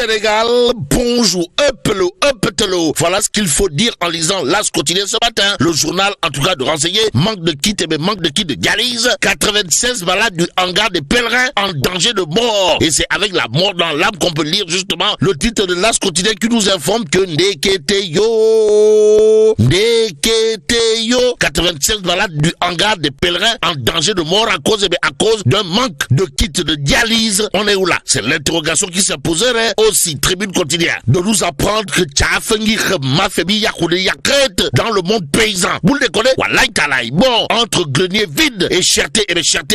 Sénégal, bonjour, uptelo. Voilà ce qu'il faut dire en lisant l'As quotidien ce matin. Le journal, en tout cas, de renseigner, manque de kits de dialyse, 96 malades du hangar des pèlerins en danger de mort. Et c'est avec la mort dans l'âme qu'on peut lire justement le titre de l'As quotidien qui nous informe que Ndeketeyo, 96 malades du hangar des pèlerins en danger de mort à cause d'un manque de kits de dialyse. On est où là? C'est l'interrogation qui s'imposerait aussi. Tribune quotidienne de nous apprendre que dans le monde paysan. Vous le déconnez? Bon, entre greniers vides et cherté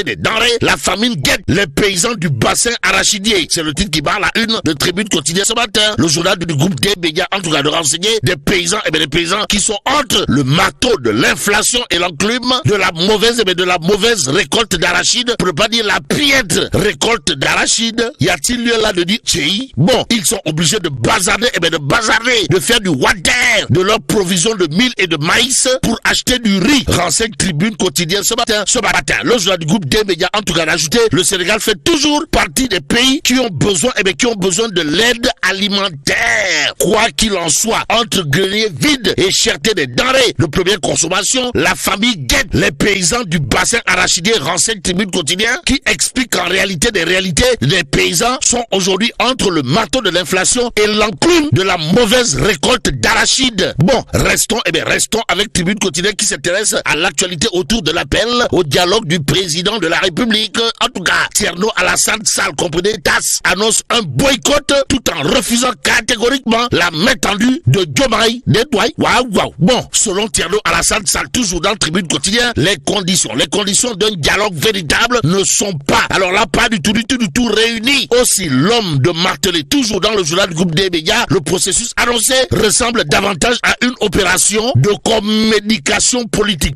des denrées, la famine guette les paysans du bassin arachidier. C'est le titre qui barre la une de Tribune quotidienne ce matin. Le journal du groupe des médias, en tout cas, de renseigner des paysans des paysans qui sont entre le marteau de l'inflation et l'enclume de la mauvaise récolte d'arachide, pour ne pas dire la piètre récolte d'arachide. Y a-t-il lieu là de dire bon, ils sont obligés de bazarder, de faire du water de leur provision de mil et de maïs pour acheter du riz. Renseigne Tribune quotidienne ce matin. Le journal du groupe des médias, en tout cas, d'ajouter, le Sénégal fait toujours partie des pays qui ont besoin de l'aide alimentaire. Quoi qu'il en soit, entre greniers vides et cherté des denrées de première consommation, la famille guette les paysans du bassin arachidier. Renseigne Tribune quotidien qui explique qu'en réalité, les paysans sont aujourd'hui entre le marteau de l'inflation et l'enclume de la mauvaise récolte d'arachide. Bon, restons avec Tribune quotidien qui s'intéresse à l'actualité autour de l'appel au dialogue du président de la République. En tout cas, Thierno Alassane Sall, comprenez, TAS, annonce un boycott tout en refusant catégoriquement la main tendue de Diomaye. Waouh. Bon, selon Thierno Alassane Sall, toujours dans Tribune quotidien, les conditions d'un dialogue véritable ne sont pas, alors là, pas du tout réunies. Aussi, l'homme de marteler, toujours dans le journal du groupe des médias, le processus annoncé ressemble davantage à une opération de communication politique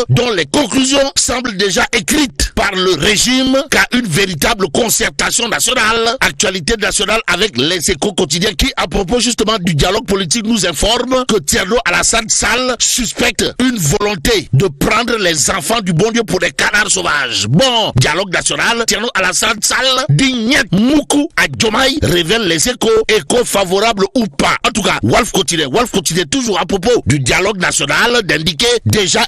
dont les conclusions semblent déjà écrites par le régime qu'à une véritable concertation nationale. Actualité nationale avec les Échos quotidiens qui, à propos justement du dialogue politique, nous informe que Thierno Alassane Sall suspecte une volonté de prendre les enfants du bon Dieu pour des canards sauvages. Bon, dialogue national, Thierno Alassane Sall dit niet moukou à Diomaye, révèle les Échos favorables ou pas. En tout cas, Walf quotidien toujours à propos du dialogue national, d'indiquer déjà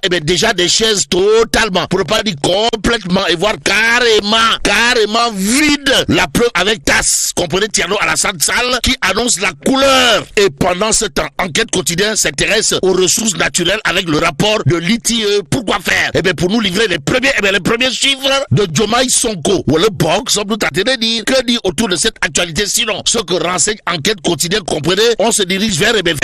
des chaises totalement, pour ne pas dire complètement, et voire carrément vide. La preuve avec TAS, comprenez, Thierno Alassane Sall qui annonce la couleur. Et pendant ce temps, Enquête quotidien s'intéresse aux ressources naturelles avec le rapport de l'ITIE. Pourquoi faire? Pour nous livrer les premiers chiffres de Diomaye Sonko. Ou le box, sans doute à te dire. Que dire autour de cette actualité sinon? Ce que renseigne Enquête quotidienne, comprenez, on se dirige vers des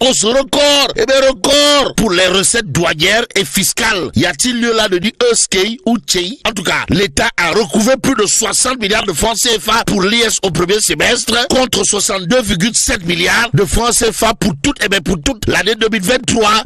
hausses records. Records pour les recettes douanières et fiscales. Y a-t-il lieu là de dire Euskei ou Tchei? En tout cas, l'État a recouvré plus de 60 milliards de francs CFA pour l'IS au premier semestre, contre 62,7 milliards de francs CFA pour toute l'année 2023.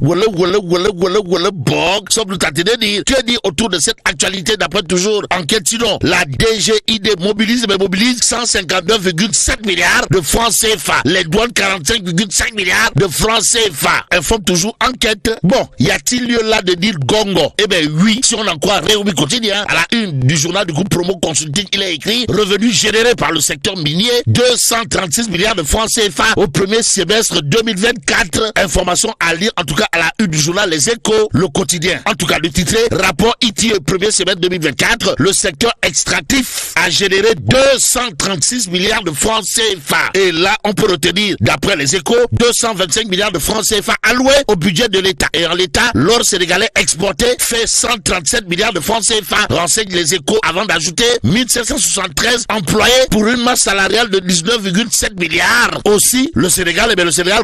Sans doute à te dire. Que dire autour de cette actualité d'après toujours Enquête sinon? La DGID mobilise 159,7 milliards de francs CFA. Les douanes 45,5 milliards de francs CFA. Informe toujours Enquête. Bon, y a-t-il lieu là de dire gongo? Oui, si on en croit Réumi quotidien, à la une du journal du groupe Promo Consulting, il est écrit revenus générés par le secteur minier 236 milliards de francs CFA au premier semestre 2024. Information à lire en tout cas à la une du journal Les Échos, le quotidien. En tout cas, le titre rapport ITIE premier semestre 2024, le secteur extractif a généré 236 milliards de francs CFA. Et là, on peut retenir, d'après Les Échos, 225 milliards de francs CFA alloués au budget de l'État. Et en l'État, l'or sénégalais exporté fait 137 milliards de francs CFA. Renseigne Les Échos avant d'ajouter 1773 employés pour une masse salariale de 19,7 milliards. Aussi, le Sénégal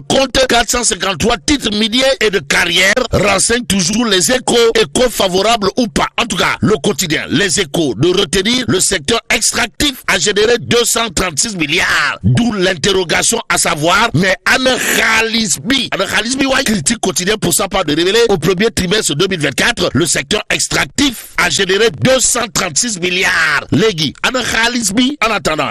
compte 453 titres miniers et de carrière. Renseigne toujours Les Échos favorables ou pas. En tout cas, le quotidien Les Échos de retenir le secteur extractif a généré 236 milliards. D'où l'interrogation à savoir, mais Anne Khalismi, critique quotidien pour sa part de révéler au premier trimestre 2024, le secteur extractif a généré 236 milliards. Légui, en attendant,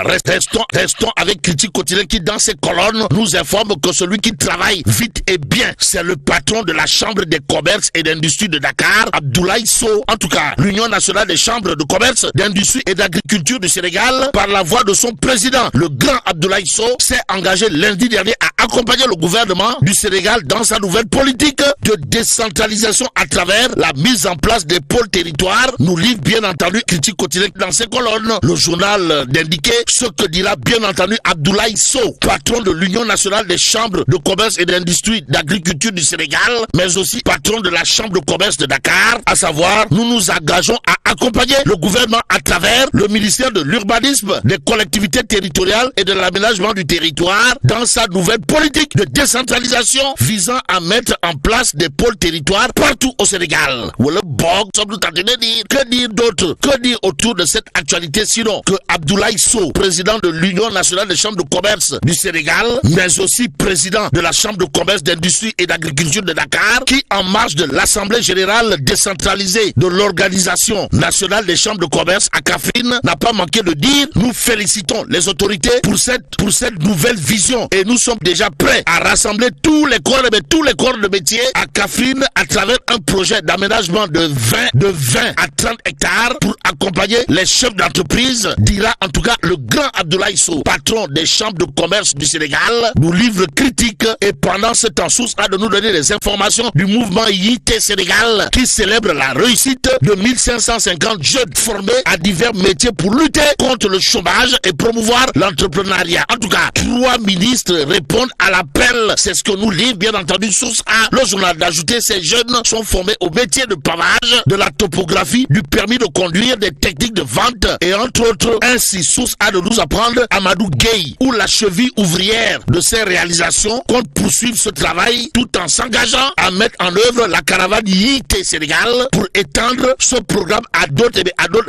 restons avec Critique Quotidien qui, dans ses colonnes, nous informe que celui qui travaille vite et bien, c'est le patron de la Chambre des commerces et d'industrie de Dakar, Abdoulaye Sow. En tout cas, l'Union nationale des chambres de commerce, d'industrie et d'agriculture du Sénégal, par la voix de son président, le grand Abdoulaye Sow, s'est engagé lundi dernier à accompagner le gouvernement du Sénégal dans sa nouvelle politique de décentralisation à travers la mise en place des pôles territoires. Nous livre bien entendu Critique Quotidien dans ses colonnes. Le journal d'indiquer ce que dira bien entendu Abdoulaye Sow, patron de l'Union nationale des chambres de commerce et d'industrie d'agriculture du Sénégal, mais aussi patron de la Chambre de commerce de Dakar, à savoir, nous nous engageons à accompagner le gouvernement à travers le ministère de l'urbanisme, des collectivités territoriales et de l'aménagement du territoire dans sa nouvelle politique de décentralisation visant à mettre en place des pôles territoires partout au Sénégal. Voilà, bon, sommes-nous en train de dire. Que dire d'autre? Que dire autour de cette actualité sinon que Abdoulaye Sow, président de l'Union nationale des chambres de commerce du Sénégal, mais aussi président de la Chambre de commerce, d'industrie et d'agriculture de Dakar, qui en marge de l'Assemblée générale décentralisée de l'Organisation nationale des chambres de commerce à Kaffrine, n'a pas manqué de dire: nous félicitons les autorités pour cette nouvelle vision et nous sommes déjà prêts à rassembler tous les corps de métier à Kaffrine à travers un projet d'aménagement de 20 à 30 hectares pour accompagner les chefs d'entreprise, dira en tout cas le grand Abdoulaye Sow, patron des chambres de commerce du Sénégal, nous livre Critique. Et pendant ce temps, Source a de nous donner des informations du mouvement YIT Sénégal qui célèbre la réussite de 1550 jeunes formés à divers métiers pour lutter contre le chômage et promouvoir l'entrepreneuriat. En tout cas, 3 ministres répondent à l'appel. C'est ce que nous livre bien entendu Source A. Le journal d'ajouter, ces jeunes sont formés au métier de pavage, de la topographie, du permis de conduire, des techniques de vente et entre autres. Ainsi, Source A de nous apprendre Amadou Gueye, ou la cheville ouvrière de ces réalisations, compte poursuivre ce travail tout en s'engageant à mettre en œuvre la caravane YIT Sénégal pour étendre ce programme à d'autres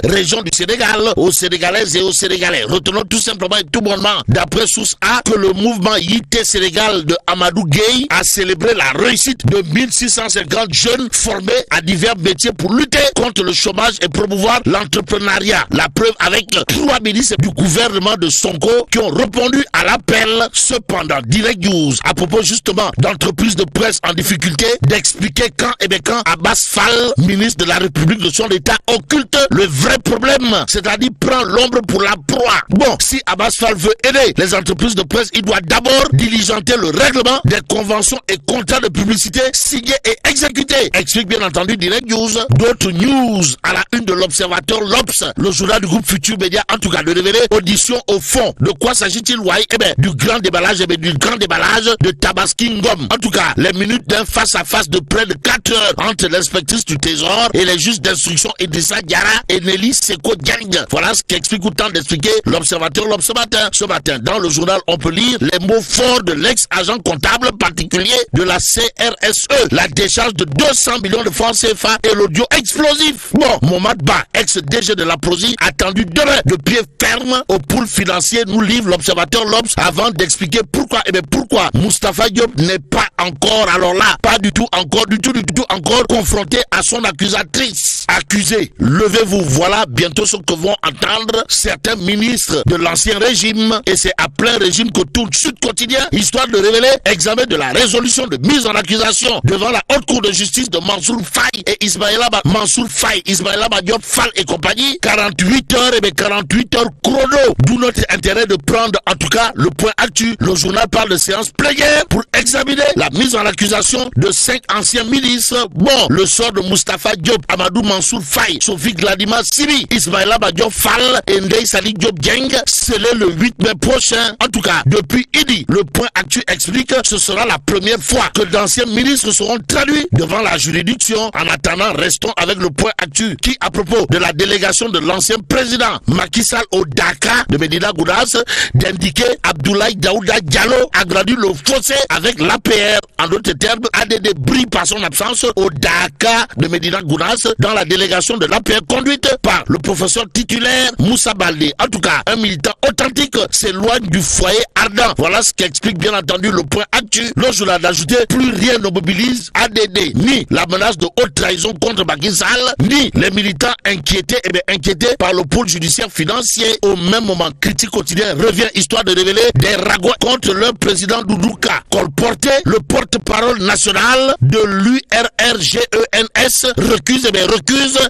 régions du Sénégal, aux Sénégalaises et aux Sénégalais. Retenons tout simplement et tout bonnement, d'après Source A, que le mouvement YIT Sénégal de Amadou Gueye a célébré la réussite de 1650 jeunes formés à divers métiers pour lutter contre le chômage et promouvoir l'entrepreneuriat. La preuve avec 3 ministres du gouvernement de Sonko qui ont répondu à l'appel. Cependant, Direct News, à propos justement d'entreprises de presse en difficulté, d'expliquer quand Abbas Fall, ministre de la République de son État, occulte le vrai problème, c'est-à-dire prend l'ombre pour la proie. Bon, si Abbas Fall veut aider les entreprises de presse, il doit d'abord diligenter le règlement des conventions et contrats de publicité signés et exécutés. Explique bien entendu Direct News. D'autres news à la une de l'Observateur, l'Obs, le journal du groupe Futur Média, en tout cas de révéler audition au fond. De quoi s'agit-il, ouais? Eh bien, du grand déballage de Tabaski Ngom. En tout cas, les minutes d'un face-à-face de près de 4 heures entre l'inspectrice du Trésor et les juges d'instruction Idrissa Diarra et Nelly Seko Dieng. Voilà ce qu'explique ou tente d'expliquer l'Observateur ce matin. Dans le journal, on peut lire les mots forts de l'ex-agent comptable particulier de la CRSE. La décharge de 200 millions de francs CFA et l'audio explosif. Bon, Momad Ba, ex-DG de la Prosi, attendu demain de pied ferme au pool financier, nous livre l'Observateur l'Obs avant d'expliquer pourquoi. Eh bien, pourquoi Moustapha Diop n'est pas encore, alors là, pas du tout encore confronté à son accusatrice. Accusé, levez-vous, voilà bientôt ce que vont entendre certains ministres de l'ancien régime, et c'est à plein régime que tout Sud Quotidien, histoire de révéler examen de la résolution de mise en accusation devant la haute cour de justice de Mansour Faye et Ismaïla Madiop Fall et compagnie. 48 heures, et bien 48 heures chrono, d'où notre intérêt de prendre en tout cas le point actu. Le journal parle de séance plénière pour examiner la mise en accusation de 5 anciens ministres. Bon, le sort de Moustapha Diop, Amadou Mansour Faye, Sophie Gladima Sibi, Ismaïla Madiop Fall et Ndeye Sali Diop Dieng, scellé le 8 mai prochain. En tout cas, depuis Idi, le point actu explique que ce sera la première fois que d'anciens ministres seront traduits devant la juridiction. En attendant, restons avec le point actu qui, à propos de la délégation de l'ancien président Macky Sall au Dakar de Medina Gounass, d'indiquer Abdoulaye Daouda Diallo a grandi le fossé avec l'APR. En d'autres termes, ADD brille par son absence au Dakar de Medina Gounass dans la délégation de l'APR conduite par le professeur titulaire Moussa Baldé. En tout cas, un militant authentique s'éloigne du foyer ardent. Voilà ce qui explique bien entendu le point actuel. Le journal d'ajouter, plus rien ne mobilise ADD, ni la menace de haute trahison contre Macky Sall, ni les militants inquiétés par le pôle judiciaire financier. Au même moment, Critique quotidien revient histoire de révéler des ragots contre le président Doudouka, colporté le porte-parole national de l'URRGENS recuse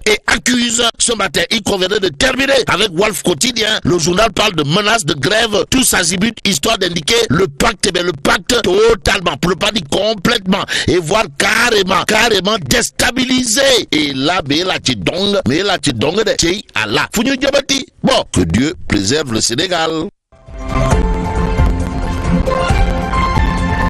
et accuse. Ce matin, il conviendrait de terminer avec Wolf Quotidien. Le journal parle de menaces de grève, tous azimuts, histoire d'indiquer le pacte totalement, pour ne pas dire complètement, et voire carrément déstabilisé. Et là, mais la tidong de Tchei Allah. Bon, que Dieu préserve le Sénégal.